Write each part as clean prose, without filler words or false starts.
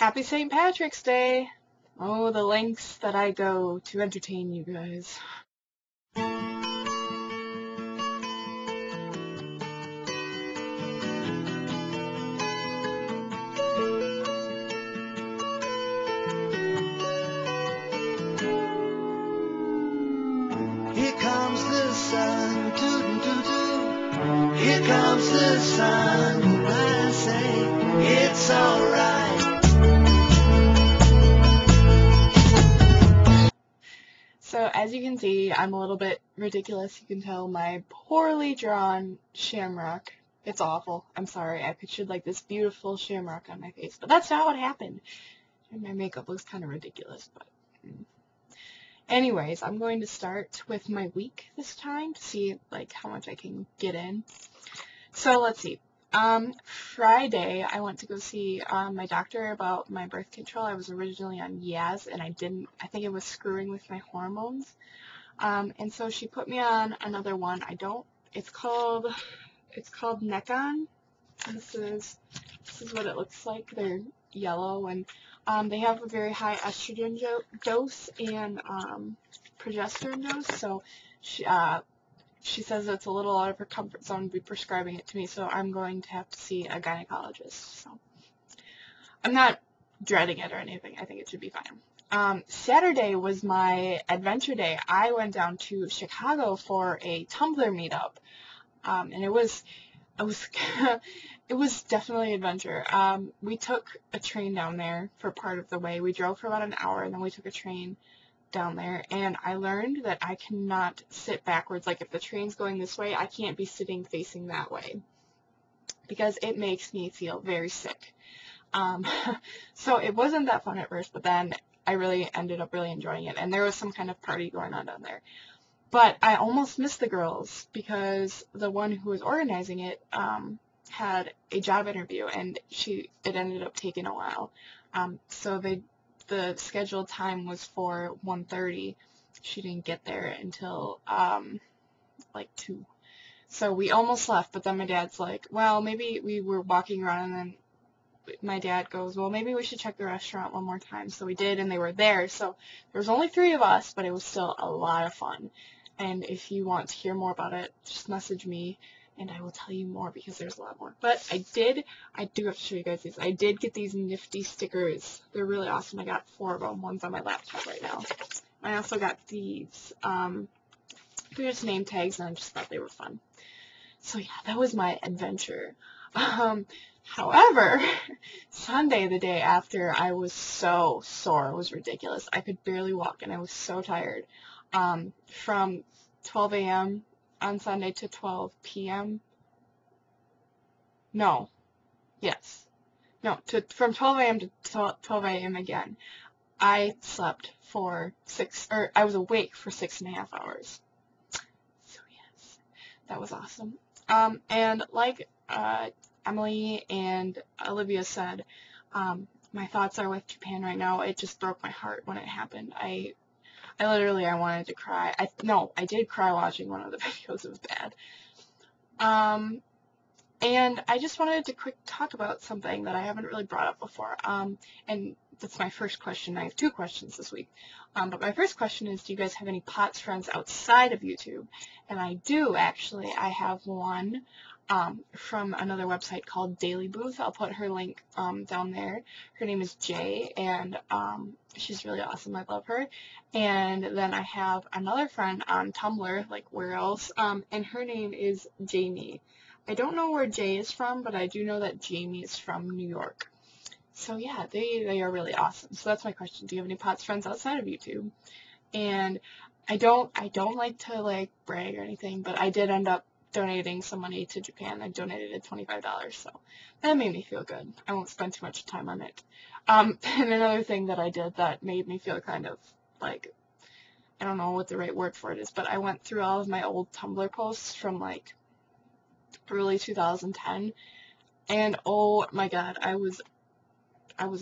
Happy St. Patrick's Day! Oh, the lengths that I go to entertain you guys. Here comes the sun, doo-doo-doo-doo. Here comes the sun, I say it's alright. So, as you can see, I'm a little bit ridiculous. You can tell my poorly drawn shamrock. It's awful. I'm sorry. I pictured like this beautiful shamrock on my face, but that's not what happened. And my makeup looks kind of ridiculous, but... Anyways, I'm going to start with my week this time to see like how much I can get in. So let's see. Friday I went to go see my doctor about my birth control. I was originally on Yaz and I think it was screwing with my hormones. And so she put me on another one. It's called Necon. This is what it looks like. They're yellow and they have a very high estrogen dose and progesterone dose. So she says it's a little out of her comfort zone to be prescribing it to me, so I'm going to have to see a gynecologist. So I'm not dreading it or anything. I think it should be fine. Saturday was my adventure day. I went down to Chicago for a Tumblr meetup, and it was it was definitely an adventure. We took a train down there for part of the way. We drove for about an hour, and then we took a train down there, and I learned that I cannot sit backwards. Like, if the train's going this way, I can't be sitting facing that way because it makes me feel very sick. So it wasn't that fun at first, but then I really ended up really enjoying it, and there was some kind of party going on down there. But I almost missed the girls because the one who was organizing it had a job interview, and it ended up taking a while. So the scheduled time was for 1:30. She didn't get there until like 2. So we almost left, but then my dad's like, well, maybe we were walking around, and then my dad goes, well, maybe we should check the restaurant one more time. So we did, and they were there. So there was only 3 of us, but it was still a lot of fun. And if you want to hear more about it, just message me, and I will tell you more because there's a lot more. But I do have to show you guys these. I did get these nifty stickers. They're really awesome. I got 4 of them. One's on my laptop right now. I also got these. They're just name tags, and I just thought they were fun. So yeah, that was my adventure. However, Sunday, the day after, I was so sore. It was ridiculous. I could barely walk, and I was so tired. From 12 a.m. on Sunday to 12 p.m. No. Yes. No, from 12 a.m. to 12 a.m. again. I slept for I was awake for 6.5 hours. So yes, that was awesome. And like Emily and Olivia said, my thoughts are with Japan right now. It just broke my heart when it happened. I wanted to cry. I did cry watching one of the videos. It was bad. And I just wanted to quick talk about something that I haven't really brought up before. And that's my first question. I have 2 questions this week. But my first question is, do you guys have any POTS friends outside of YouTube? And I do, actually. I have one from another website called Daily Booth. I'll put her link down there. Her name is Jay, and she's really awesome. I love her. And then I have another friend on Tumblr, like where else, and her name is Jamie. I don't know where Jay is from, but I do know that Jamie is from New York. So yeah, they are really awesome. So that's my question. Do you have any POTS friends outside of YouTube? And I don't like to like brag or anything, but I did end up donating some money to Japan. I donated $25, so that made me feel good. I won't spend too much time on it. And another thing that I did that made me feel kind of like, I don't know what the right word for it is, but I went through all of my old Tumblr posts from like early 2010, and oh my god, I was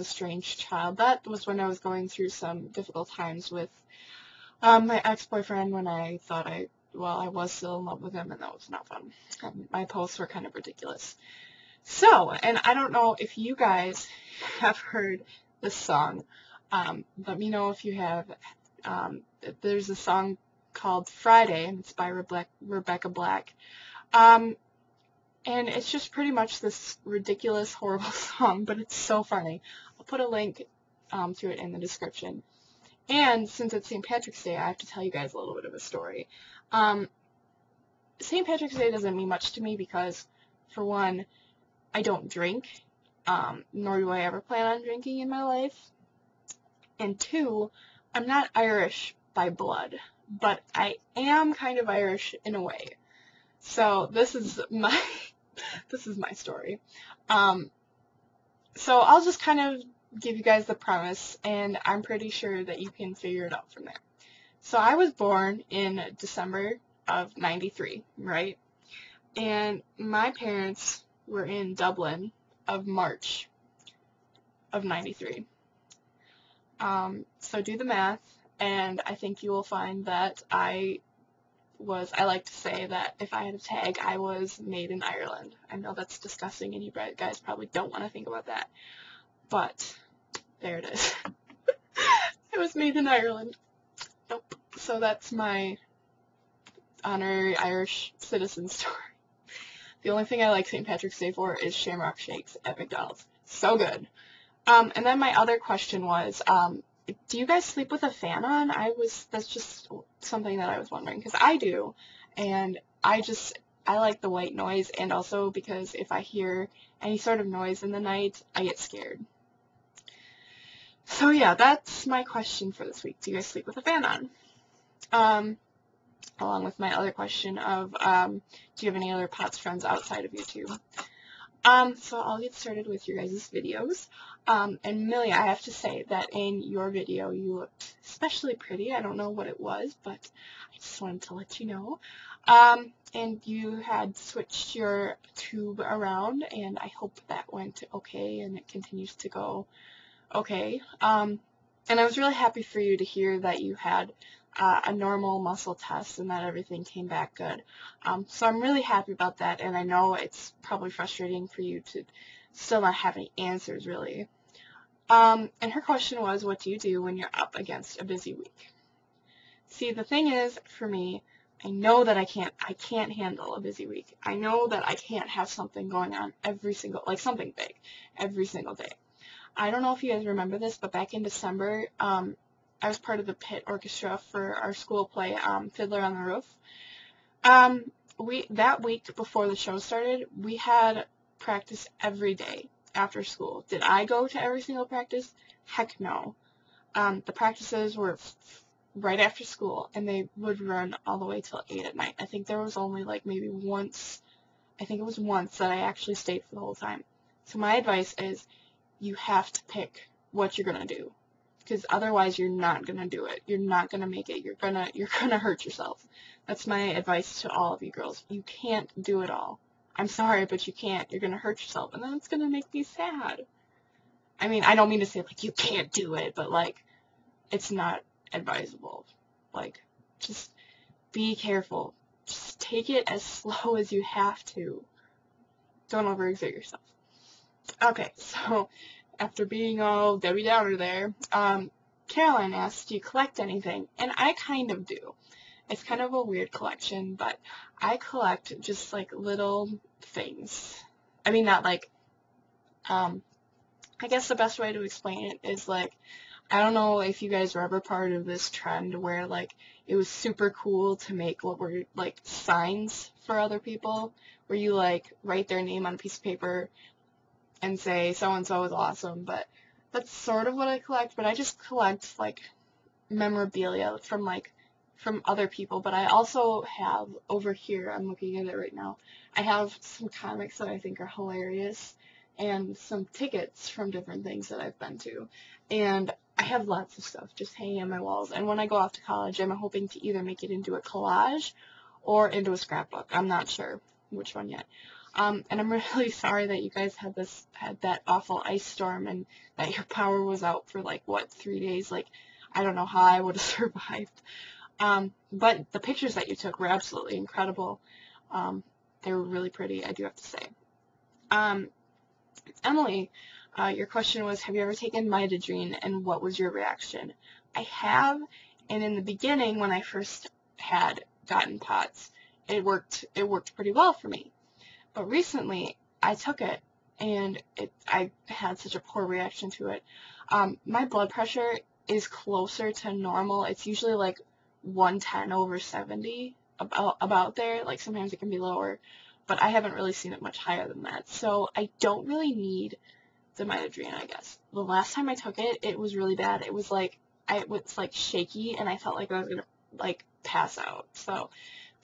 a strange child. That was when I was going through some difficult times with my ex-boyfriend, when I thought I was still in love with him, and that was not fun. My posts were kind of ridiculous. So, and I don't know if you guys have heard this song. Let me know if you have. There's a song called Friday, and it's by Rebecca Black. And it's just pretty much this ridiculous, horrible song, but it's so funny. I'll put a link to it in the description. And since it's St. Patrick's Day, I have to tell you guys a little bit of a story. St. Patrick's Day doesn't mean much to me because, for one, I don't drink, nor do I ever plan on drinking in my life. And two, I'm not Irish by blood, but I am kind of Irish in a way. So this is my story. So I'll just kind of give you guys the premise, and I'm pretty sure that you can figure it out from there. So I was born in December of '93, right? And my parents were in Dublin of March of '93. So do the math, and I think you will find that I like to say that if I had a tag, I was made in Ireland. I know that's disgusting, and you guys probably don't want to think about that, but there it is. I was made in Ireland. Nope. So that's my honorary Irish citizen story. The only thing I like St. Patrick's Day for is shamrock shakes at McDonald's. So good. And then my other question was, do you guys sleep with a fan on? That's just something that I was wondering, because I do, and I like the white noise, and also because if I hear any sort of noise in the night, I get scared. So yeah, that's my question for this week. Do you guys sleep with a fan on? Along with my other question of, do you have any other POTS friends outside of YouTube? So I'll get started with your guys' videos. And Millie, I have to say that in your video you looked especially pretty. I don't know what it was, but I just wanted to let you know. And you had switched your tube around, and I hope that went okay and it continues to go okay. And I was really happy for you to hear that you had a normal muscle test and that everything came back good. So I'm really happy about that, and I know it's probably frustrating for you to still not have any answers, really. And her question was, what do you do when you're up against a busy week? See, the thing is, for me, I know that I can't handle a busy week. I know that I can't have something going on something big, every single day. I don't know if you guys remember this, but back in December, I was part of the pit orchestra for our school play, Fiddler on the Roof. That week before the show started, we had practice every day after school. Did I go to every single practice? Heck no. The practices were right after school, and they would run all the way till 8 at night. I think there was only maybe once, I think it was once that I actually stayed for the whole time. So my advice is, you have to pick what you're gonna do, because otherwise you're not gonna do it. You're not gonna make it. You're gonna hurt yourself. That's my advice to all of you girls. You can't do it all. I'm sorry, but you can't. You're gonna hurt yourself, and then it's gonna make me sad. I mean, I don't mean to say you can't do it, but it's not advisable. Just be careful. Just take it as slow as you have to. Don't overexert yourself. Okay, so after being all Debbie Downer there, Caroline asked, do you collect anything? And I kind of do. It's kind of a weird collection, but I collect just little things. I mean, not I guess the best way to explain it is I don't know if you guys were ever part of this trend where it was super cool to make what were signs for other people, where you write their name on a piece of paper and say so-and-so is awesome. But that's sort of what I collect, but I just collect memorabilia from other people. But I also have over here, I'm looking at it right now, I have some comics that I think are hilarious and some tickets from different things that I've been to, and I have lots of stuff just hanging on my walls. And when I go off to college, I'm hoping to either make it into a collage or into a scrapbook. I'm not sure which one yet. And I'm really sorry that you guys had that awful ice storm and that your power was out for 3 days. I don't know how I would have survived. But the pictures that you took were absolutely incredible. They were really pretty, I do have to say. Emily Your question was, have you ever taken Mitadrine, and what was your reaction? I have, and in the beginning, when I first had gotten POTS, it worked pretty well for me. But recently, I took it, and I had such a poor reaction to it. My blood pressure is closer to normal. It's usually like 110/70, about there. Like sometimes it can be lower, but I haven't really seen it much higher than that. So I don't really need the Mitadrine, I guess. The last time I took it, it was really bad. It was like shaky, and I felt like I was gonna like pass out. So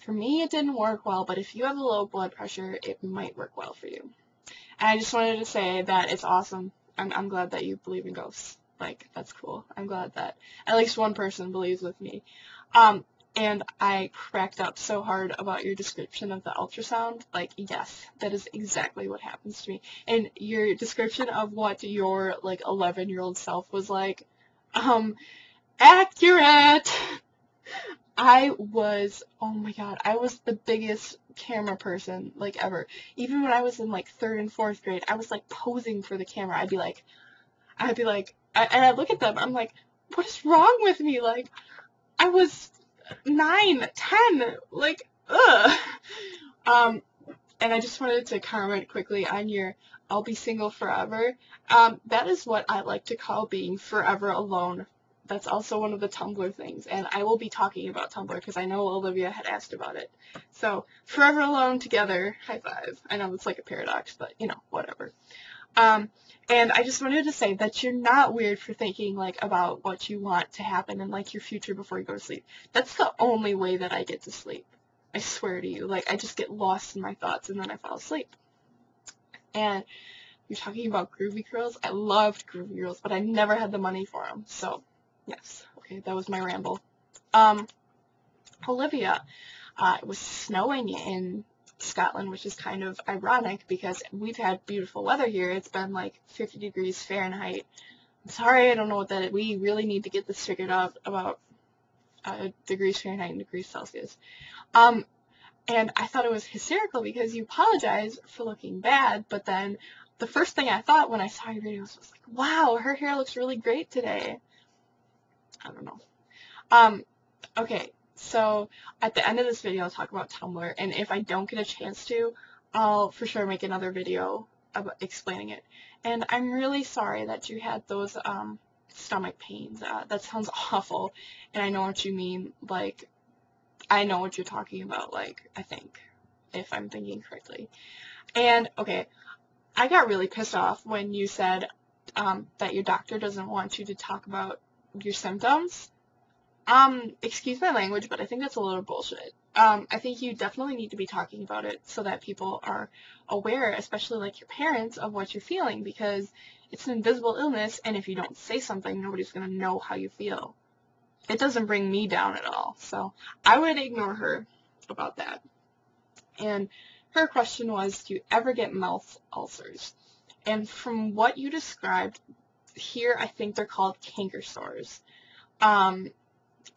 for me, it didn't work well, but if you have a low blood pressure, it might work well for you. And I just wanted to say that it's awesome. I'm glad that you believe in ghosts. Like, that's cool. I'm glad that at least one person believes with me. And I cracked up so hard about your description of the ultrasound. Like, yes, that is exactly what happens to me. And your description of what your, like, 11-year-old self was like, accurate! Oh my god, I was the biggest camera person, like, ever. Even when I was in, like, 3rd and 4th grade, I was, like, posing for the camera. I'd be like, and I'd look at them, I'm like, what is wrong with me? Like, I was 9, 10, like, ugh. And I just wanted to comment quickly on your I'll be single forever. That is what I like to call being forever alone. That's also one of the Tumblr things, and I will be talking about Tumblr because I know Olivia had asked about it. So, forever alone together, high five. I know it's like a paradox, but, you know, whatever. And I just wanted to say that you're not weird for thinking, like, about what you want to happen in, like, your future before you go to sleep. That's the only way that I get to sleep. I swear to you. Like, I just get lost in my thoughts, and then I fall asleep. And you're talking about groovy girls. I loved groovy girls, but I never had the money for them. So, yes. Okay, that was my ramble. Olivia, it was snowing in Scotland, which is kind of ironic because we've had beautiful weather here. It's been like 50 degrees Fahrenheit. I'm sorry, I don't know what that is. We really need to get this figured out about degrees Fahrenheit and degrees Celsius. And I thought it was hysterical because you apologized for looking bad, but then the first thing I thought when I saw your videos was like, wow, her hair looks really great today. I don't know. Okay, so at the end of this video, I'll talk about Tumblr, and if I don't get a chance to, I'll for sure make another video about explaining it. And I'm really sorry that you had those stomach pains. That sounds awful, and I know what you mean. Like, I know what you're talking about, like, I think, if I'm thinking correctly. And, okay, I got really pissed off when you said that your doctor doesn't want you to talk about your symptoms. Excuse my language, but I think that's a little bullshit. I think you definitely need to be talking about it so that people are aware, especially like your parents, of what you're feeling, because it's an invisible illness, and if you don't say something, nobody's going to know how you feel. It doesn't bring me down at all, so I would ignore her about that. And her question was, do you ever get mouth ulcers? And from what you described, here I think they're called canker sores.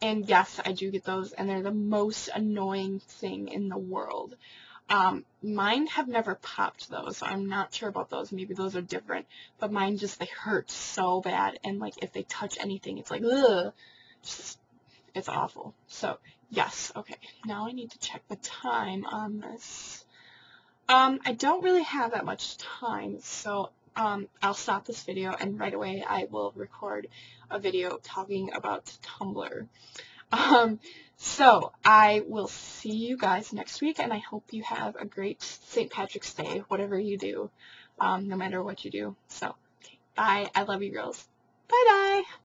And yes, I do get those, and they're the most annoying thing in the world. Mine have never popped, though, so I'm not sure about those. Maybe those are different, but mine just, they hurt so bad, and, like, if they touch anything, it's like, ugh. It's awful. So, yes, okay. Now I need to check the time on this. I don't really have that much time, so I'll stop this video, and right away I will record a video talking about Tumblr. So I will see you guys next week, and I hope you have a great St. Patrick's Day, whatever you do, no matter what you do. So, okay, bye. I love you girls. Bye-bye.